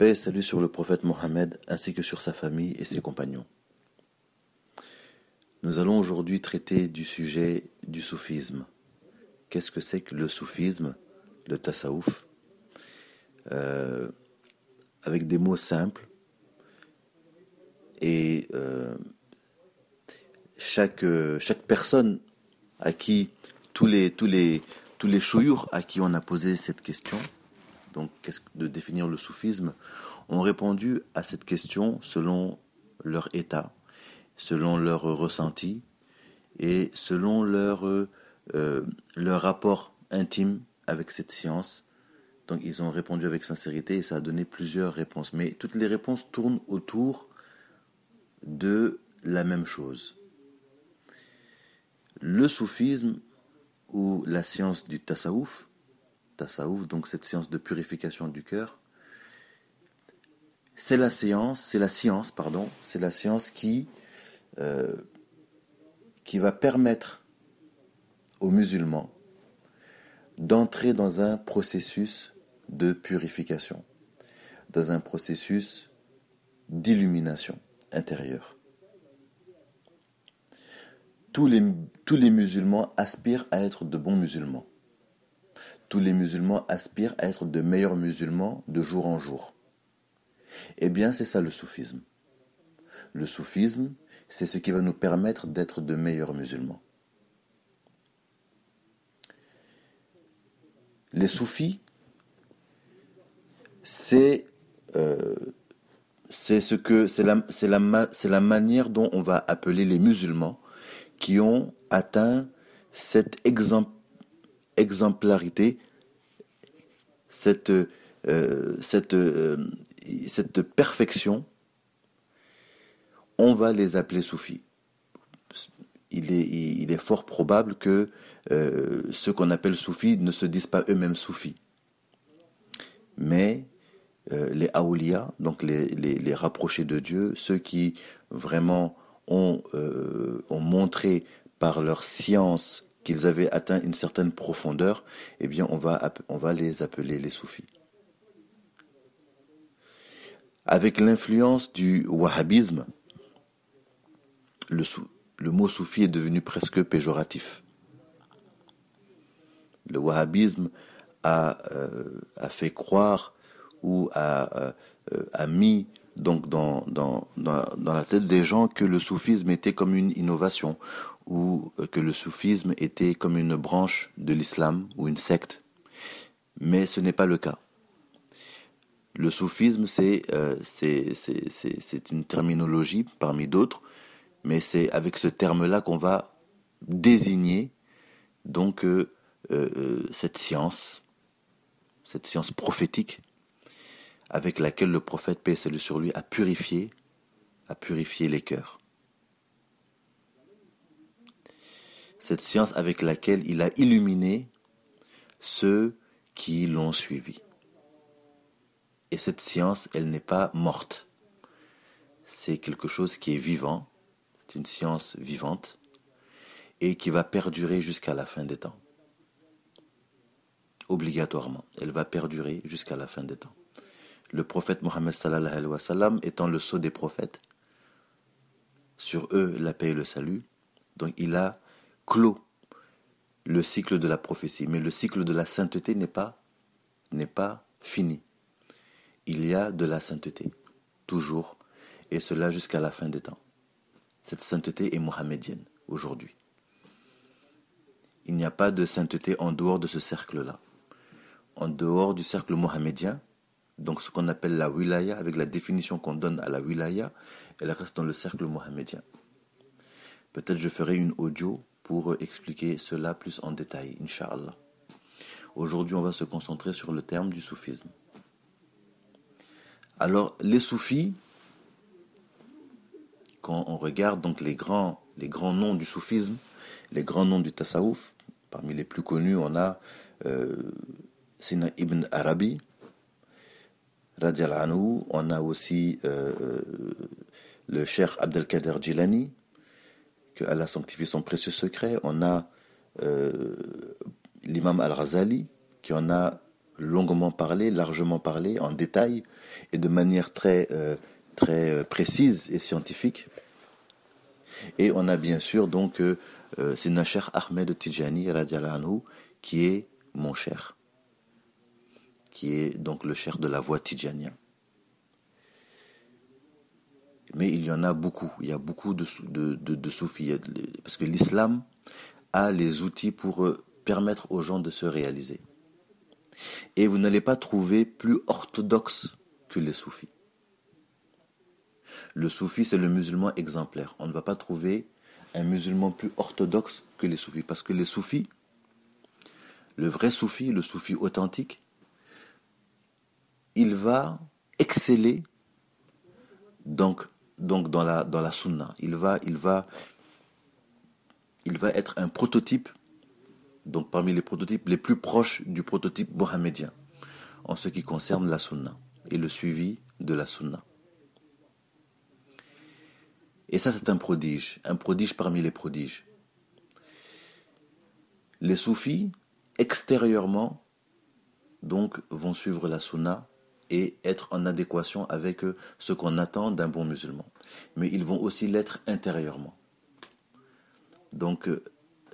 Paix et salut sur le prophète Mohammed ainsi que sur sa famille et ses compagnons. Nous allons aujourd'hui traiter du sujet du soufisme. Qu'est-ce que c'est que le soufisme, le tasawuf, avec des mots simples et chaque personne à qui tous les chouyours à qui on a posé cette question, donc qu'est-ce que de définir le soufisme, ont répondu à cette question selon leur état, selon leur ressenti et selon leur rapport intime avec cette science. Donc ils ont répondu avec sincérité et ça a donné plusieurs réponses. Mais toutes les réponses tournent autour de la même chose. Le soufisme ou la science du tasawuf, donc cette science de purification du cœur, c'est la science qui va permettre aux musulmans d'entrer dans un processus de purification, dans un processus d'illumination intérieure. Tous les musulmans aspirent à être de bons musulmans. Tous les musulmans aspirent à être de meilleurs musulmans de jour en jour. Eh bien, c'est ça le soufisme. Le soufisme, c'est ce qui va nous permettre d'être de meilleurs musulmans. Les soufis, c'est la manière dont on va appeler les musulmans qui ont atteint cette exemplarité, cette perfection. On va les appeler soufis. Il est fort probable que ceux qu'on appelle soufis ne se disent pas eux-mêmes soufis. Mais les awliya, donc les rapprochés de Dieu, ceux qui vraiment ont montré par leur science qu'ils avaient atteint une certaine profondeur, eh bien on va les appeler les soufis. Avec l'influence du wahhabisme, le mot soufi est devenu presque péjoratif. Le wahhabisme a fait croire ou a mis donc dans la tête des gens que le soufisme était comme une innovation ou que le soufisme était comme une branche de l'islam ou une secte. Mais ce n'est pas le cas. Le soufisme, c'est une terminologie parmi d'autres, mais c'est avec ce terme-là qu'on va désigner donc cette science prophétique avec laquelle le prophète, paix et salut sur lui, a purifié les cœurs. Cette science avec laquelle il a illuminé ceux qui l'ont suivi. Et cette science, elle n'est pas morte. C'est quelque chose qui est vivant, c'est une science vivante et qui va perdurer jusqu'à la fin des temps. Obligatoirement, elle va perdurer jusqu'à la fin des temps. Le prophète Mohammed sallallahu alayhi wa sallam étant le sceau des prophètes, sur eux la paix et le salut, donc il a clos le cycle de la prophétie, mais le cycle de la sainteté n'est pas fini. Il y a de la sainteté, toujours, et cela jusqu'à la fin des temps. Cette sainteté est mohammedienne, aujourd'hui. Il n'y a pas de sainteté en dehors de ce cercle-là. En dehors du cercle mohammedien, donc ce qu'on appelle la wilaya, avec la définition qu'on donne à la wilaya, elle reste dans le cercle mohammedien. Peut-être je ferai une audio pour expliquer cela plus en détail, Inch'Allah. Aujourd'hui, on va se concentrer sur le terme du soufisme. Alors, les soufis, quand on regarde donc les grands noms du soufisme, les grands noms du tasawuf, parmi les plus connus, on a Sina ibn Arabi, Radiallahu anhu, on a aussi le Cheikh Abdelkader Jilani, que Allah sanctifie son précieux secret, on a l'imam Al-Ghazali, qui en a longuement parlé, largement parlé, en détail et de manière très précise et scientifique. Et on a bien sûr donc Sidna Cheikh Ahmed Tijani radiallahu anhu, qui est mon cheikh, qui est donc le cheikh de la voie Tijania. Mais il y en a beaucoup, il y a beaucoup de soufis, parce que l'islam a les outils pour permettre aux gens de se réaliser. Et vous n'allez pas trouver plus orthodoxe que les soufis. Le soufi, c'est le musulman exemplaire. On ne va pas trouver un musulman plus orthodoxe que les soufis. Parce que les soufis, le vrai soufi, le soufi authentique, il va exceller donc dans la sunna. Il va être un prototype, donc parmi les prototypes les plus proches du prototype mohammedien, en ce qui concerne la sunna et le suivi de la sunna. Et ça, c'est un prodige parmi les prodiges. Les soufis, extérieurement, donc, vont suivre la sunna et être en adéquation avec ce qu'on attend d'un bon musulman. Mais ils vont aussi l'être intérieurement. Donc,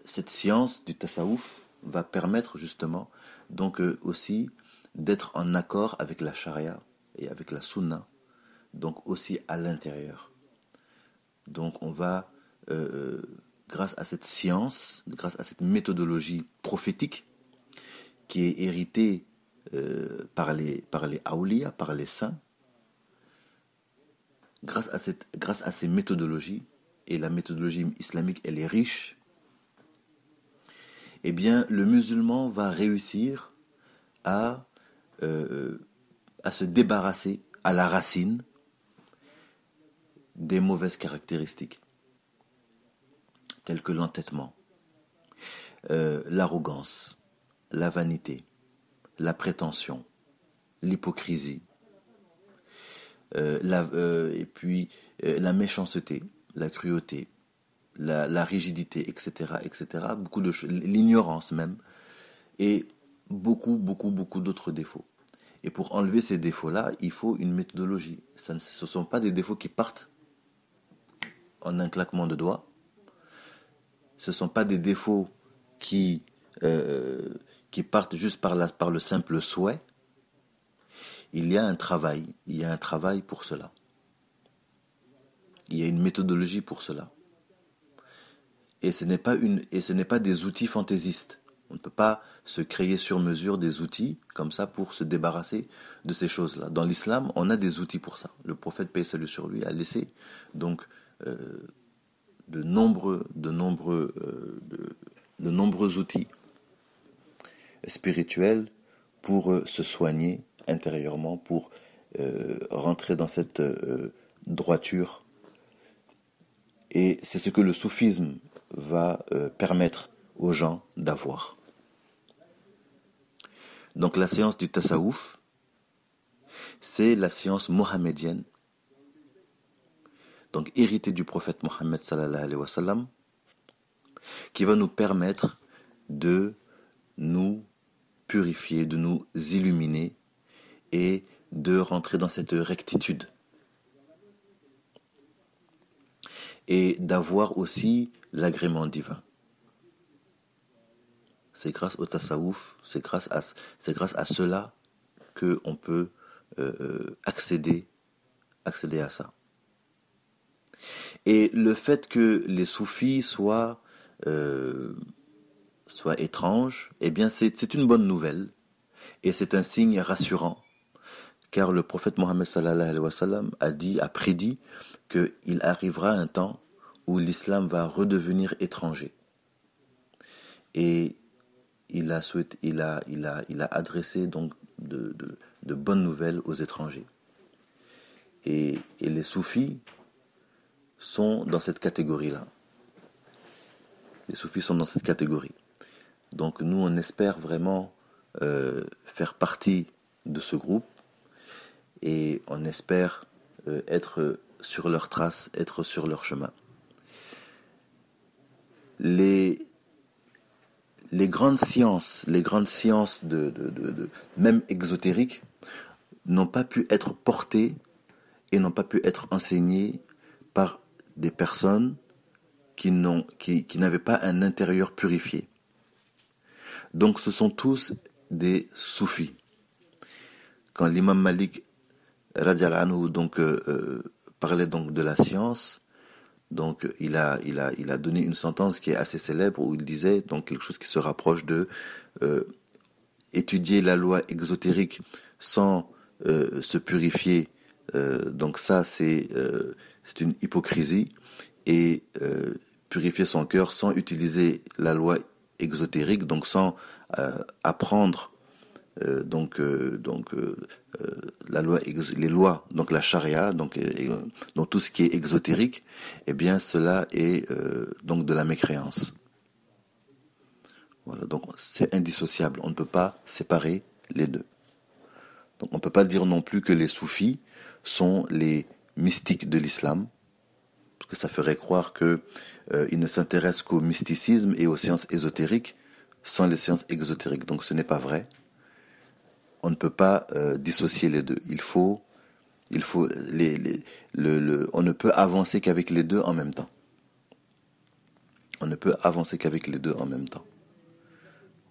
cette science du tasawwuf va permettre justement donc aussi d'être en accord avec la charia et avec la sunna, donc aussi à l'intérieur. Donc on va, grâce à cette science, grâce à cette méthodologie prophétique qui est héritée par les awliya, par les saints, grâce à ces méthodologies, et la méthodologie islamique elle est riche, eh bien le musulman va réussir à se débarrasser à la racine des mauvaises caractéristiques, telles que l'entêtement, l'arrogance, la vanité, la prétention, l'hypocrisie, et puis la méchanceté, la cruauté, la rigidité, etc., etc. Beaucoup de choses, l'ignorance même, et beaucoup d'autres défauts. Et pour enlever ces défauts-là, il faut une méthodologie. Ce ne sont pas des défauts qui partent en un claquement de doigts. Ce ne sont pas des défauts qui partent juste par le simple souhait. Il y a un travail pour cela. Il y a une méthodologie pour cela. Et ce n'est pas des outils fantaisistes. On ne peut pas se créer sur mesure des outils comme ça pour se débarrasser de ces choses-là. Dans l'islam, on a des outils pour ça. Le prophète, paix et salut sur lui, a laissé donc de nombreux outils spirituels pour se soigner intérieurement, pour rentrer dans cette droiture. Et c'est ce que le soufisme va permettre aux gens d'avoir. Donc la science du tasawwuf, c'est la science mohammedienne, donc héritée du prophète Mohammed sallallahu alayhi wa sallam, qui va nous permettre de nous purifier, de nous illuminer et de rentrer dans cette rectitude. Et d'avoir aussi l'agrément divin. C'est grâce au tasawwuf, c'est grâce à cela qu'on peut accéder à ça. Et le fait que les soufis soient étranges, eh bien c'est une bonne nouvelle et c'est un signe rassurant, car le prophète Mohammed sallallahu alayhi wa sallam a prédit qu'il arrivera un temps où l'islam va redevenir étranger. Et il a adressé donc de bonnes nouvelles aux étrangers. Et les soufis sont dans cette catégorie-là. Les soufis sont dans cette catégorie. Donc nous, on espère vraiment faire partie de ce groupe et on espère être sur leurs traces, être sur leur chemin. Les les grandes sciences même exotériques, n'ont pas pu être portées et n'ont pas pu être enseignées par des personnes qui n'avaient pas un intérieur purifié. Donc ce sont tous des soufis. Quand l'imam Malik radiallahu anhu parlait donc de la science, donc il a donné une sentence qui est assez célèbre où il disait donc quelque chose qui se rapproche de étudier la loi exotérique sans se purifier, donc ça c'est une hypocrisie, et purifier son cœur sans utiliser la loi exotérique, donc sans apprendre la loi, les lois, donc la charia, donc tout ce qui est exotérique, eh bien cela est donc de la mécréance. Voilà, donc c'est indissociable, on ne peut pas séparer les deux. Donc on ne peut pas dire non plus que les soufis sont les mystiques de l'islam, parce que ça ferait croire qu'ils ne s'intéressent qu'au mysticisme et aux sciences ésotériques sans les sciences exotériques. Donc ce n'est pas vrai. On ne peut pas dissocier les deux. On ne peut avancer qu'avec les deux en même temps. On ne peut avancer qu'avec les deux en même temps.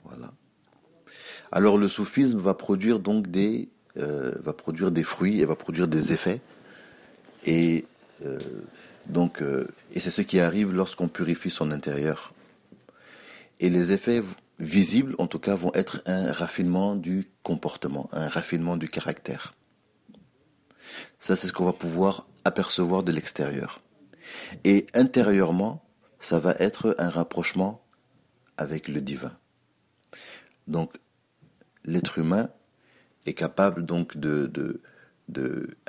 Voilà. Alors le soufisme va produire donc des fruits et va produire des effets. Et et c'est ce qui arrive lorsqu'on purifie son intérieur. Et les effets visibles, en tout cas, vont être un raffinement du comportement, un raffinement du caractère. Ça, c'est ce qu'on va pouvoir apercevoir de l'extérieur. Et intérieurement, ça va être un rapprochement avec le divin. Donc, l'être humain est capable donc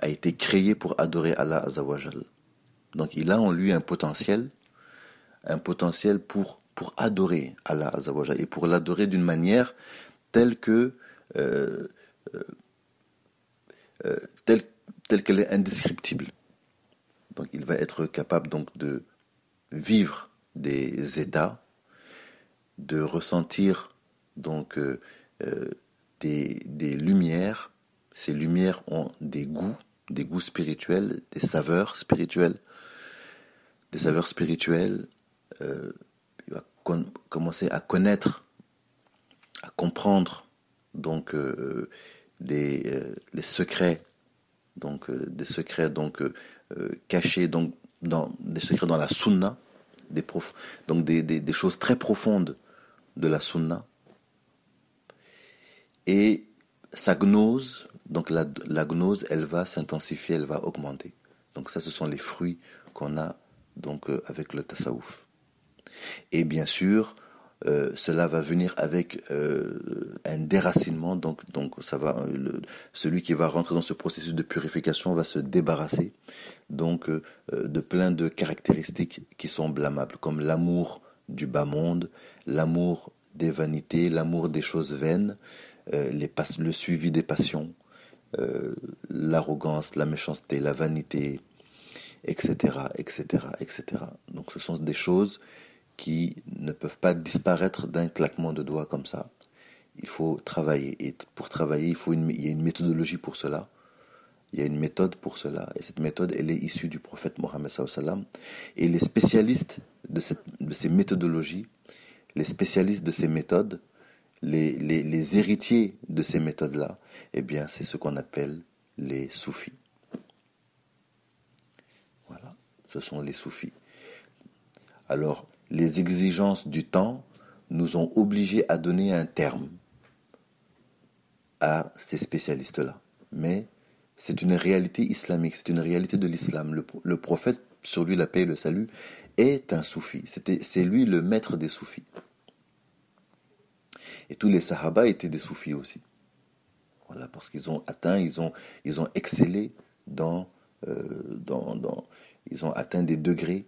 a été créé pour adorer Allah Azzawajal. Donc, il a en lui un potentiel pour adorer Allah Azzawajal et pour l'adorer d'une manière telle que telle qu'elle est indescriptible. Donc, il va être capable donc de vivre des états, de ressentir donc des lumières. Ces lumières ont des goûts spirituels, des saveurs spirituelles. Il va commencer à connaître, à comprendre donc les secrets, cachés des secrets dans la sunna, des choses très profondes de la sunna. Et sa gnose, donc la gnose, elle va s'intensifier, elle va augmenter. Donc ça, ce sont les fruits qu'on a donc avec le tasawwuf. Et bien sûr, cela va venir avec un déracinement, donc celui qui va rentrer dans ce processus de purification va se débarrasser donc de plein de caractéristiques qui sont blâmables, comme l'amour du bas monde, l'amour des vanités, l'amour des choses vaines, le suivi des passions, l'arrogance, la méchanceté, la vanité, etc., etc., etc. Donc ce sont des choses qui ne peuvent pas disparaître d'un claquement de doigts comme ça. Il faut travailler. Et pour travailler, il y a une méthodologie pour cela. Il y a une méthode pour cela. Et cette méthode, elle est issue du prophète Mohammed sallallahu alayhi wa sallam. Et les spécialistes de ces méthodologies, les spécialistes de ces méthodes, les héritiers de ces méthodes-là, eh bien, c'est ce qu'on appelle les soufis. Voilà, ce sont les soufis. Alors, les exigences du temps nous ont obligés à donner un terme à ces spécialistes-là. Mais c'est une réalité islamique, c'est une réalité de l'islam. Le prophète, sur lui la paix et le salut, est un soufi. C'est lui le maître des soufis. Et tous les sahaba étaient des soufis aussi. Voilà, parce qu'ils ont atteint, ils ont excellé ils ont atteint des degrés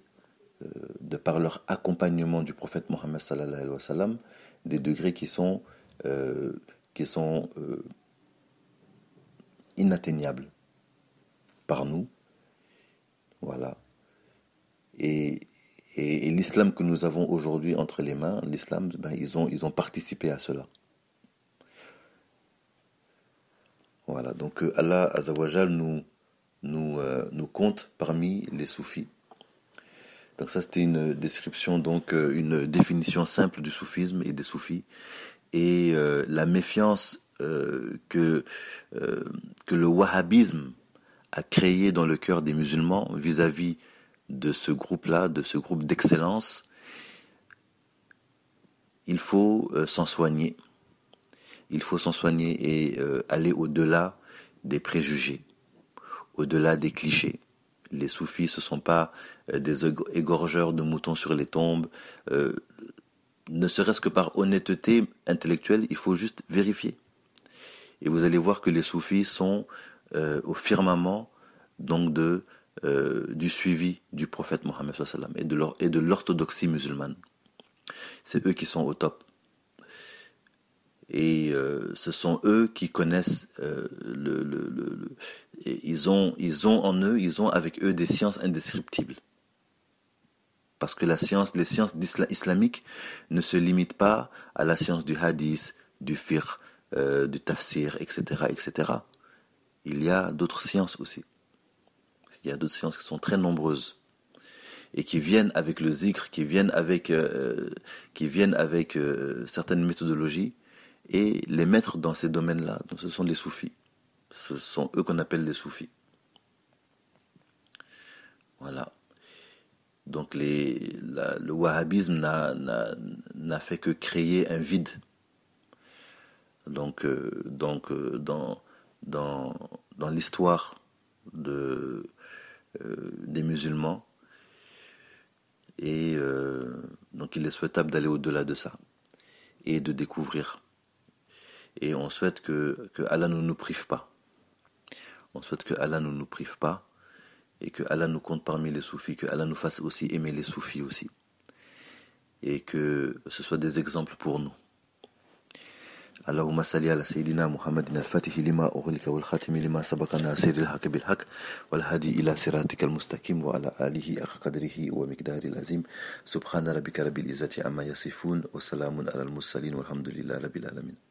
de par leur accompagnement du prophète Mohammed sallallahu alayhi wa sallam, des degrés qui sont inatteignables par nous. Voilà. Et Et l'islam que nous avons aujourd'hui entre les mains, l'islam, ben, ils ont participé à cela. Voilà, donc Allah Azawajal nous compte parmi les soufis. Donc ça c'était une description, donc une définition simple du soufisme et des soufis. Et la méfiance que le wahhabisme a créée dans le cœur des musulmans vis-à-vis de ce groupe-là, de ce groupe d'excellence, il faut s'en soigner. Il faut s'en soigner et aller au-delà des préjugés, au-delà des clichés. Les soufis, ce ne sont pas des égorgeurs de moutons sur les tombes. Ne serait-ce que par honnêteté intellectuelle, il faut juste vérifier. Et vous allez voir que les soufis sont au firmament donc du suivi du prophète Mohammed sallam et de l'orthodoxie musulmane. C'est eux qui sont au top. Et ce sont eux qui connaissent ils ont en eux, ils ont avec eux des sciences indescriptibles. Parce que les sciences islamiques ne se limitent pas à la science du hadith, du fiqh, du tafsir, etc., etc. Il y a d'autres sciences aussi. Il y a d'autres sciences qui sont très nombreuses et qui viennent avec le zikr, qui viennent avec certaines méthodologies. Et les maîtres dans ces domaines-là, ce sont les soufis. Ce sont eux qu'on appelle les soufis. Voilà. Donc le wahhabisme n'a fait que créer un vide. Donc dans l'histoire des musulmans. Et donc il est souhaitable d'aller au-delà de ça et de découvrir. Et on souhaite que Allah ne nous prive pas. On souhaite que Allah ne nous prive pas et que Allah nous compte parmi les soufis, que Allah nous fasse aussi aimer les soufis aussi. Et que ce soit des exemples pour nous. اللهم صل على سيدنا محمد الفاتح لما أغلق والخاتم لما سبق ناصر الحق بالحق والهادي إلى صراطك المستقيم وعلى آله حق قدره ومقداره العظيم سبحان ربك رب العزة عما يصفون وسلام على المرسلين والحمد لله رب العالمين